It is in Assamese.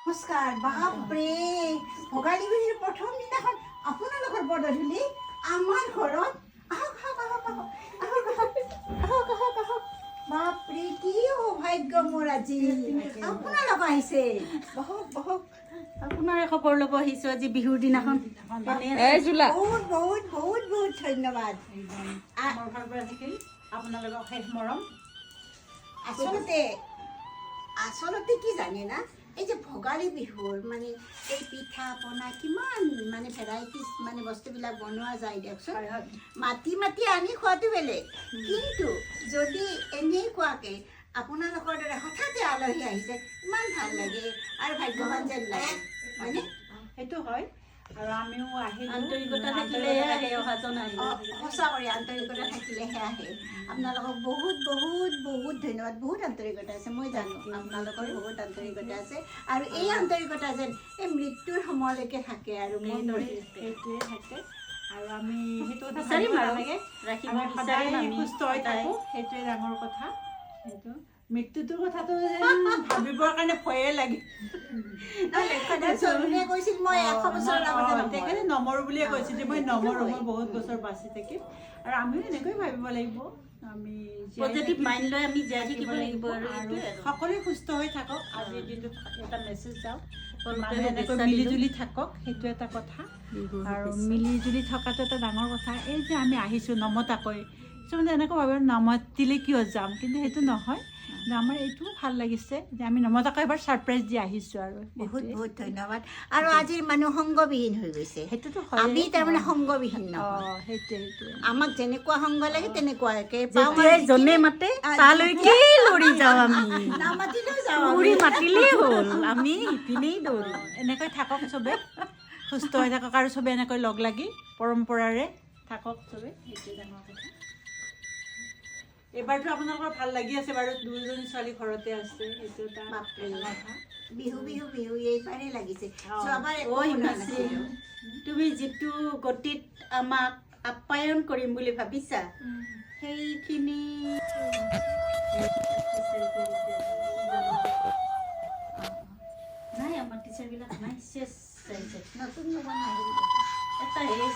নমস্কাৰ বাপৰে ভোগালী বিহুৰ প্ৰথম দিনাখন আপোনালোকৰ পদধূলি আমাৰ ঘৰত আহক আহক আহক আহক আহক আহক আহক আহক বাপৰে কি সৌভাগ্য মোৰ আজি আপোনালোক আহিছে বহক বহক আপোনাৰ খবৰ ল'ব আহিছোঁ আজি বিহুৰ দিনাখন বহুত বহুত বহুত বহুত ধন্যবাদ মোৰ ঘৰৰ পৰা থাকিল আপোনালোকক শেষ মৰম আচলতে আচলতে কি জানে না এই যে ভোগালী বিহুৰ মানে এই পিঠা পনা কিমান মানে ভেৰাইটিজ মানে বস্তুবিলাক বনোৱা যায় দিয়কচোন মাতি মাতি আনি খোৱাটো বেলেগ কিন্তু যদি এনেকুৱাকৈ আপোনালোকৰ দৰে হঠাতে আলহী আহিছে ইমান ভাল লাগে আৰু ভাগ্যৱান যেন লাগে হয়নে সেইটো হয় আৰু আমিও আহিলোঁ আন্তৰিকতা থাকিলেহে আহে অহাজন আহিব সঁচা কৰি আন্তৰিকতা থাকিলেহে আহে আপোনালোকক বহুত বহুত বহুত ধন্যবাদ বহুত আন্তৰিকতা আছে মই জানো আপোনালোকৰ বহুত আন্তৰিকতা আছে আৰু এই আন্তৰিকতা যেন এই মৃত্যুৰ সময়লৈকে থাকে আৰু মোৰ সেইটোৱে থাকে আৰু আমি সেইটো কথা বিচাৰিম আৰু লাগে ৰাখিব আমি সদায় বিচাৰিম আমি সুস্থ হৈ থাকোঁ সেইটোৱে ডাঙৰ কথা সেইটো মৃত্যুটোৰ কথাটো যেন ভাবিবৰ কাৰণে ভয়ে লাগে কৈছিল মই 100 বছৰৰ আগতে তেখেতে নমৰো বুলিয়ে কৈছিল যে মই নমৰো মই বহুত বছৰ বাচি থাকিম আৰু আমিও এনেকৈ ভাবিব লাগিব আমি পজিটিভ মাইণ্ড লৈ আমি জীয়াই থাকিব লাগিব আৰু সকলোৱে সুস্থ হৈ থাকক আজিৰ দিনটোত এটা মেছেজ যাওক মানুহে সকলোকে এনেকৈ শুভেচ্ছা মিলিজুলি থাকক সেইটো এটা কথা আৰু মিলিজুলি থকাটো এটা ডাঙৰ কথা এই যে আমি আহিছোঁ নমতাকৈ কিছুমানে এনেকৈ ভাবে নমতিলে কিয় যাম কিন্তু সেইটো নহয় আমাৰ এইটোও ভাল লাগিছে যে আমি নমতাকৈ এবাৰ ছাৰপ্ৰাইজ দি আহিছোঁ আৰু বহুত বহুত ধন্যবাদ আৰু আজিৰ মানুহ সংগবিহীন হৈ গৈছে সেইটোতো আমি তাৰমানে সংগবিহীন নহয় সেইটোৱে আমাক যেনেকুৱা সংগ লাগে তেনেকুৱাকে যেতিয়াই জনে মাতে তালৈকে লৰি যাওঁ আমি নামাতিলেও যাওঁ উৰি মাতিলেই হ'ল আমি ইপিনেই দৌৰো এনেকৈ থাকক চবে সুস্থ হৈ থাকক আৰু চবে এনেকৈ লগ লাগি পৰম্পৰাৰে থাকক চবে সেইটোৱে ডাঙৰ কথা এইবাৰতো আপোনালোকৰ ভাল লাগি আছে বাৰু দুজনী ছোৱালী ঘৰতে আছে সেইটো এটা বাপৰে। কথা বিহু বিহু বিহু এইবাৰেই লাগিছে যোৱাবাৰ একো ঐ শুনা হিমাশ্ৰী, নাছিলো। তুমি যিটো গতিত আমাক আপ্যায়ন কৰিম বুলি ভাবিছা সেইখিনি নাই আমাৰ টিচাৰবিলাক নাই চেছ নতুন নতুন আহিব এটা হেৰি